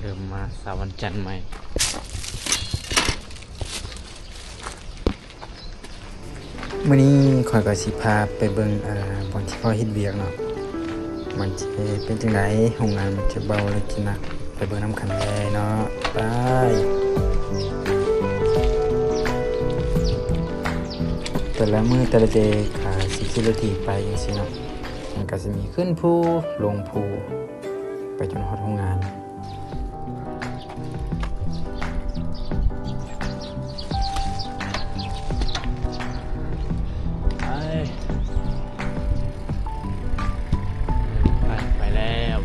เริ่มมาสาววันจันทร์ใหม่มื้อนี้ข่อยก็สิพาไปเบิ่งบ่อนที่เขาเฮ็ดเวียกเนาะมันจะเป็นจังไดโรงงานมันจะเบาหรือจะหนักไปเบิ่งนำกันเลยเนาะไปแต่ละมื้อแต่ละเดย์ขา10 กิโลทีไปจังซี่เนาะมันก็สิมีขึ้นภูลงภูไปจนฮอดโรงงานไปแล้ว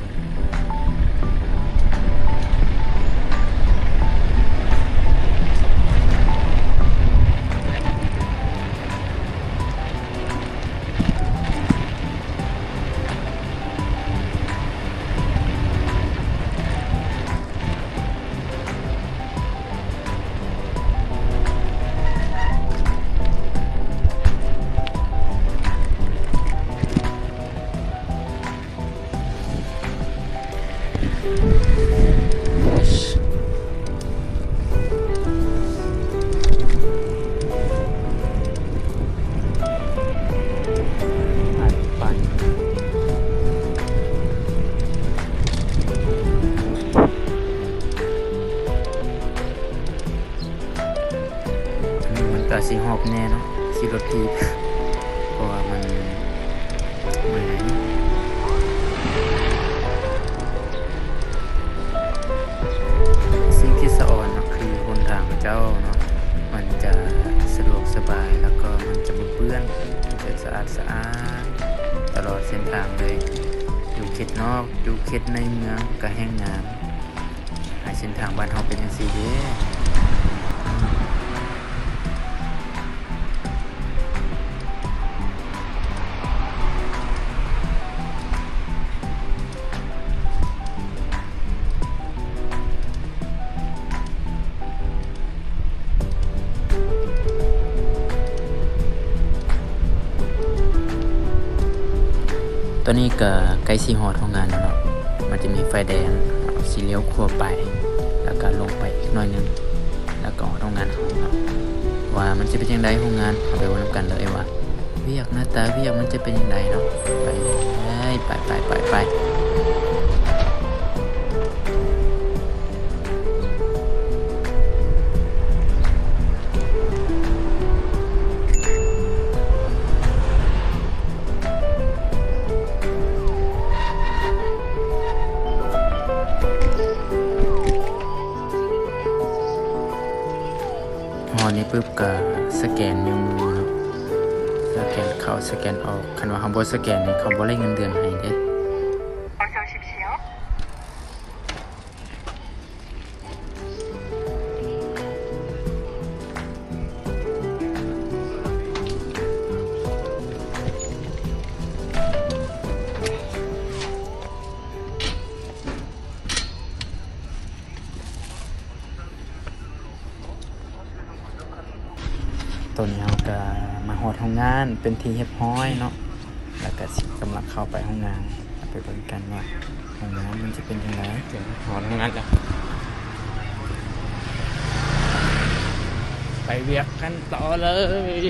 ก็สิหอบแน่เนาะขี่รถทีบเพราะว่ามันสิ่งที่สะอ่อนเนาะคือหนทางเจ้าเนาะมันจะสะดวกสบายแล้วก็มันจะไม่เปื้อนมันจะสะอาดตลอดเส้นทางเลยอยู่เขตนอกอยู่เขตในเมืองก็แห้งงามให้เส้นทางบ้านเฮาเป็นจังซี่เด้ตอนนี้ก็ใกล้สีหอดโรงงานแล้วเนาะมันจะมีไฟแดงสีเลี้ยวขั้วไปแล้วก็ลงไปอีกหน่อยนึงแล้วก็โรงงานของเนาะว่ามันจะเป็นยังไงโรงงานเอาไปวันกันเลยว่าเวียกหน้าตาเวียกมันจะเป็นยังไงเนาะไปไปพอนี้ปุ๊บก็สแกนนิ้วมือเนาะสแกนเข้าสแกนออกคันว่าเขาบ่สแกนนี่เขาบ่ได้เงินเดือนให้เด้ตอนนี้เราก็มาฮอดโรงงานเป็นที่เรียบร้อยเนาะแล้วก็สิกำลังเข้าไปโรงงานไปเบิ่งกันว่าโรงงานมันจะเป็นยังไงถึงฮอดโรงงานแล้วไปเวียกกันต่อเลย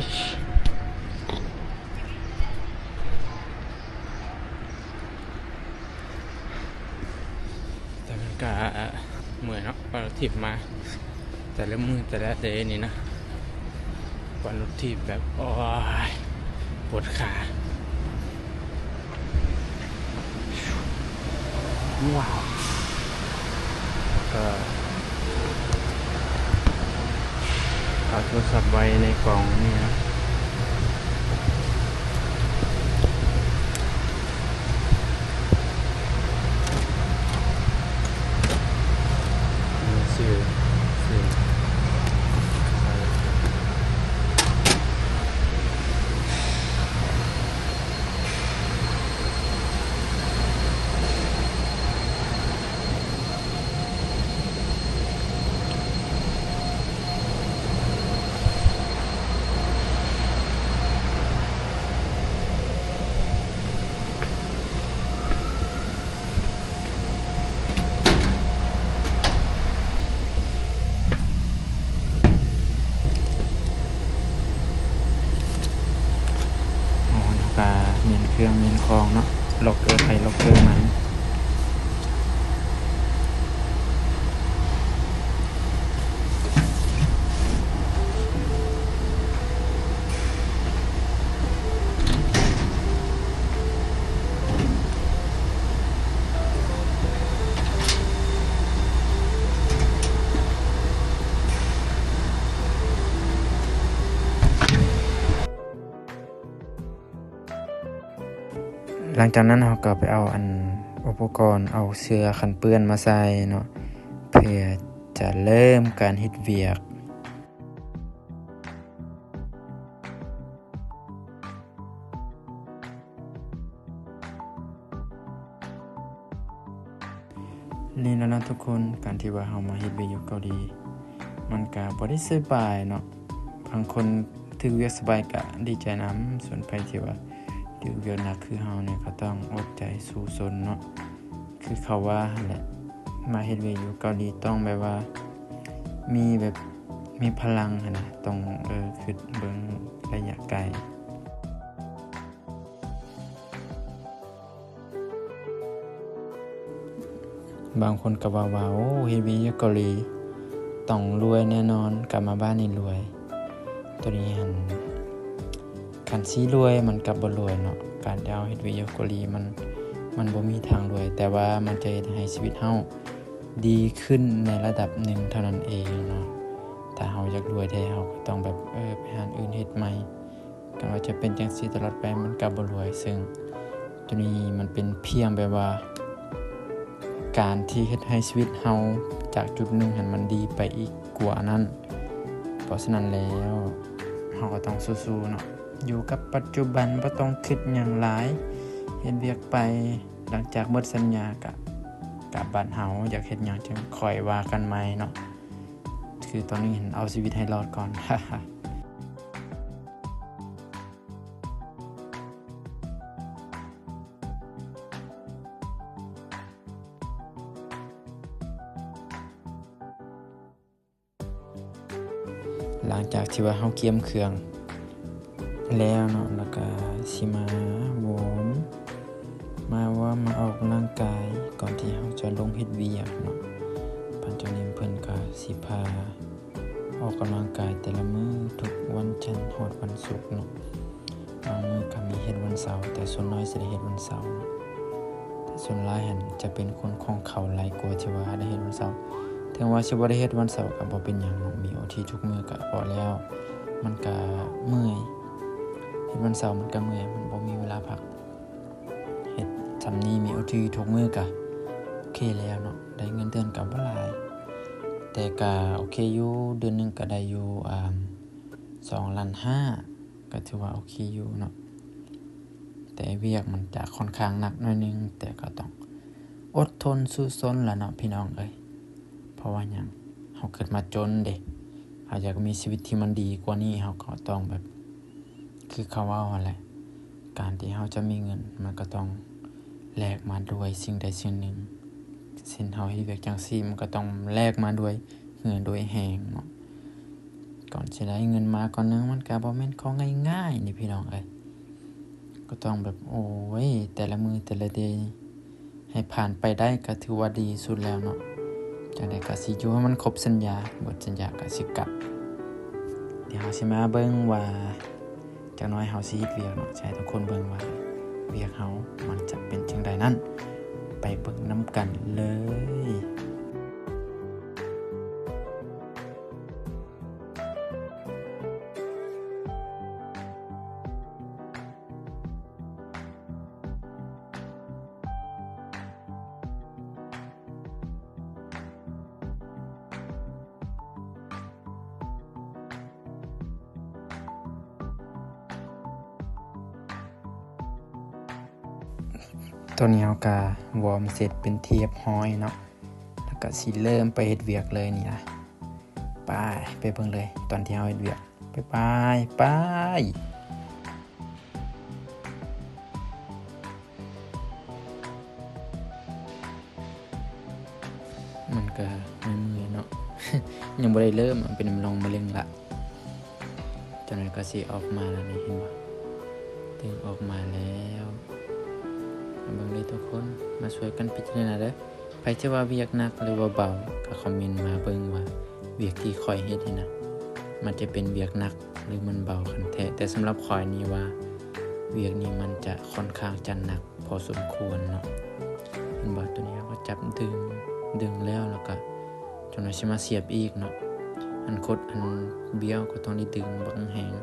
แต่มันก็เหมือนเนาะเราทิพมาแต่ละมือแต่ละเดย์นี่นะวันรถทีบแบบโอ้ยปวดขาว้าวก็เอาโทรศัพท์ไว้ในกล่องนี่นะซื้อ เมียนเครื่องเมียนคองเนาะล็อกเกอร์ไทยล็อกเกอร์มันหลังจากนั้นเราก็ไปเอาอุปกรณ์เอาเสื้อคันเปื้อนมาใส่เนาะเพื่อจะเริ่มการเฮ็ดเวียกนี่แล้วนะทุกคนการที่ว่าเฮามาเฮ็ดเวียกอยู่เกาหลีมันก็บ่ได้สบายเนาะบางคนถือเวียกสบายก็ดีใจนำส่วนไปที่ว่าถือเวียกหนักคือเฮาเนี่ยก็ต้องอดใจสู้ซนเนาะคือเขาว่าแหละมาเฮ็ดเวียกอยู่เกาหลีต้องแบบว่ามีพลังนะต้องคิดเบิ่งระยะไกลบางคนก็ว่าโอ้เฮ็ดเวียกอยู่เกาหลีต้องรวยแน่นอนกลับมาบ้านนี่รวยตัวนี้คันสิรวยมันก็บ่รวยเนาะการที่เฮาเฮ็ดเวียกอยู่เกาหลีมันบ่มีทางรวยแต่ว่ามันจะเฮ็ดให้ชีวิตเฮาดีขึ้นในระดับหนึ่งเท่านั้นเองเนาะถ้าเฮาอยากรวยแท้เฮาก็ต้องแบบไปหาอื่นเฮ็ดใหม่กันว่าจะเป็นจังซี่ตลอดไปมันก็บ่รวยซึ่งตัวนี้มันเป็นเพียงแบบว่าการที่เฮ็ดให้ชีวิตเฮาจากจุดหนึ่งให้มันดีไปอีกกว่านั้นเพราะฉะนั้นแล้วเฮาก็ต้องสู้ๆเนาะอยู่กับปัจจุบันบ่ต้องคิดหยังหลายเฮ็ดเวียกไปหลังจากหมดสัญญาก็กลับบ้านเฮาอยากเฮ็ดหยังจังค่อยว่ากันใหม่เนาะคือตอนนี้เอาชีวิตให้รอดก่อน หลังจากที่ว่าเฮาเกียมเครื่องแล้วเนาะแล้วก็สิมาโวมมาออกกำลังกายก่อนที่เฮาจะลงเฮ็ดเวียกเนาะปัจจุบันเพิ่นก็สิพาออกกำลังกายแต่ละมื้อทุกวันจันทร์ฮอดวันศุกร์เนาะบางมื้อก็มีเฮ็ดวันเสาร์แต่ส่วนน้อยสิได้เฮ็ดวันเสาร์แต่ส่วนหลายหั่นจะเป็นคนของเขาหลายกว่าที่ว่าได้เฮ็ดวันเสาร์ถึงว่าสิบ่ได้เฮ็ดวันเสาร์ก็บ่เป็นหยังมีโอทีทุกมื้อก็พอแล้วมันก็เมื่อยเฮ็ดวันเสาร์มันก็เมื่อยมันบ่มีเวลาพักเฮ็ดซำนี้มีโอทีทุกมื้อก็โอเคแล้วเนาะได้เงินเดือนก็บ่หลายแต่ก็โอเคอยู่เดือนนึงก็ได้อยู่2.5 ล้านก็ถือว่าโอเคอยู่เนาะแต่เวียกมันจะค่อนข้างหนักหน่อยนึงแต่ก็ต้องอดทนสู้ซนล่ะเนาะพี่น้องเอ้ยเพราะว่าหยังเฮาเกิดมาจนเด้เฮาอยากมีชีวิตที่มันดีกว่านี้เฮาก็ต้องแบบคือเขาว่าหั่นแหละการที่เฮาจะมีเงินมันก็ต้องแลกมาด้วยสิ่งใดสิ่งหนึ่งเช่นเฮาเฮ็ดเวียกจังซี่มันก็ต้องแลกมาด้วยเหงื่อด้วยแรงเนาะก่อนสิได้เงินมาก่อนนึงมันก็บ่แม่นของง่ายๆนี่พี่น้องเอ้ยก็ต้องแบบโอ้ยแต่ละมื้อแต่ละเดย์ให้ผ่านไปได้ก็ถือว่าดีสุดแล้วเนาะจังได๋ก็สิอยู่ให้มันครบสัญญาหมดสัญญาก็สิกลับเดี๋ยวเฮาสิมาเบิ่งว่าจักหน่อยเฮาสิเฮ็ดเวียกเนาะให้ทุกคนเบิ่งว่าเวียกเฮามันจะเป็นจังไดนั้นไปเบิ่งนำกันเลยตอนนี้เฮาก็วอร์มเสร็จเป็นที่เรียบร้อยเนาะแล้วก็สิเริ่มไปเฮ็ดเวียกเลยนี่นะไปเบิ่งเลยตอนที่เฮาเฮ็ดเวียกไปมันก็เมื่อยๆเนาะ ยังบ่ได้เริ่มมันเป็นลองมะเร็งละจังได๋ก็สิออกมาแล้วนี่เห็นบ่ ดึงออกมาแล้วมาเบิ่งเลยทุกคนมาช่วยกันพิจารณาเด้อใครจะว่าเวียกหนักหรือว่าเบาก็คอมเมนต์มาเบิ่งว่าเวียกที่ข่อยเฮ็ดนี่นะมันจะเป็นเวียกหนักหรือมันเบาคันแท้แต่สำหรับข่อยนี่ว่าเวียกนี้มันจะค่อนข้างจะหนักพอสมควรเนาะเห็นบ่ตัวนี้ก็จับดึงแล้วก็จนว่าสิมาเสียบอีกเนาะอันคดอันเบี้ยวก็ต้องได้ดึงบักแหง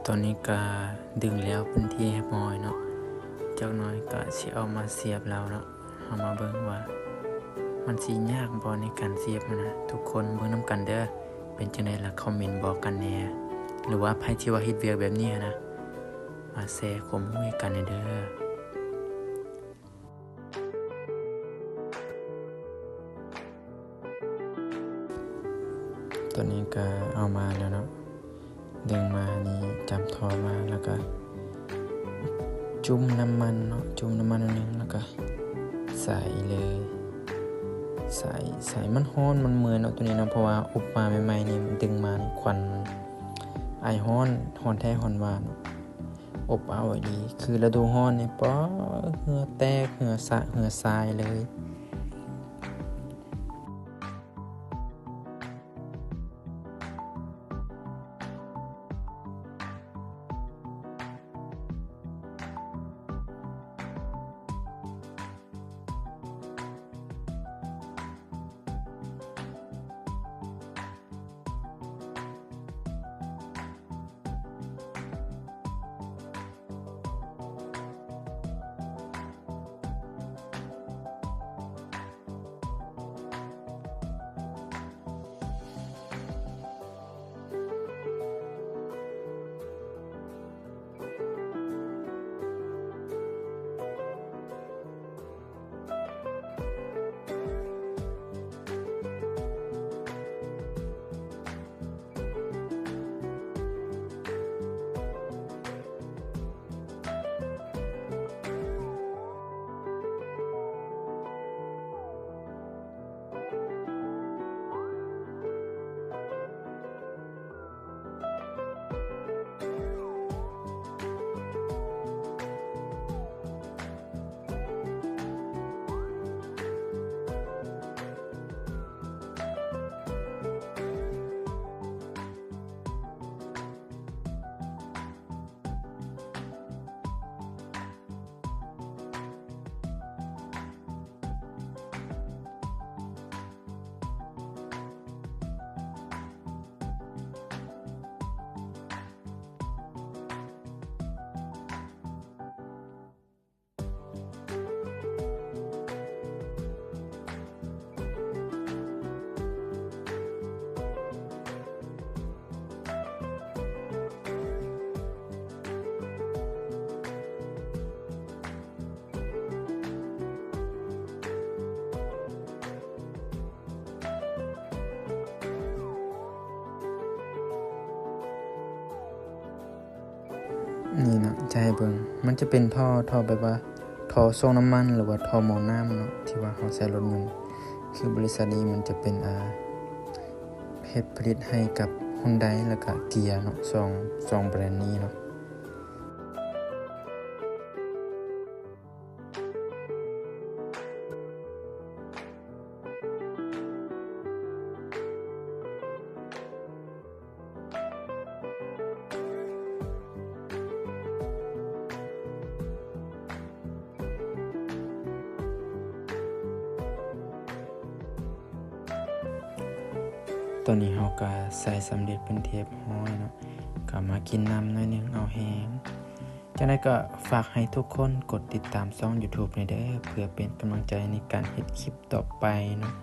ตอนนี้ก็ดึงแล้วเป็นที่เรียบร้อยเนาะจากน้อยก็สิเอามาเสียบแล้วเนาะเอามาเบิ่งว่ามันสิยากบ่ในการเสียบนะทุกคนเบิ่งนํกันเด้อเป็นจังได๋ล่ะคอมเมนต์บอกกันแหน่หรือว่าใครที่ว่าเฮ็ดเวียกแบบนี้นะมาแชร์ความรู้ให้กันเด้อตัวนี้ก็เอามาแล้วเนาะดึงมานี่จับทอมาแล้วก็จุ่มน้ำมันเนาะจุ่มน้ำมันนึงแล้วก็ใส่เลยใส่มันร้อนมันเมื่อยเนาะตัวนี้เนาะเพราะว่าอบมาใหม่ๆนี่ดึงมานี่ควันไอร้อนแท้ร้อนว่าเนาะอบเอาไว้ดีคือฤดูร้อนนี่ป๊อเหงื่อแตกเหงื่อทรายเลยนี่เนาะจะให้เบิ่งมันจะเป็นท่อแบบว่าท่อส่งน้ำมันหรือว่าท่อหม้อน้ำเนาะที่ว่าเขาใช้รถยนต์คือบริษัทนี้มันจะเป็นเฮ็ดผลิตให้กับ Hyundai แล้วก็ Kia เนาะสองแบรนด์นี้เนาะ น ตอนนี้เฮาก็ใส่สำเร็จเป็นเทปห้อยเนาะก็มากินน้ำหน่อยนึงเอาแห้งจังได๋ก็ฝากให้ทุกคนกดติดตามช่อง YouTube หน่อยเด้อเพื่อเป็นกำลังใจในการเฮ็ดคลิปต่อไปเนาะ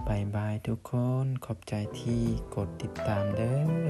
บ๊ายบายทุกคนขอบใจที่กดติดตามเด้อ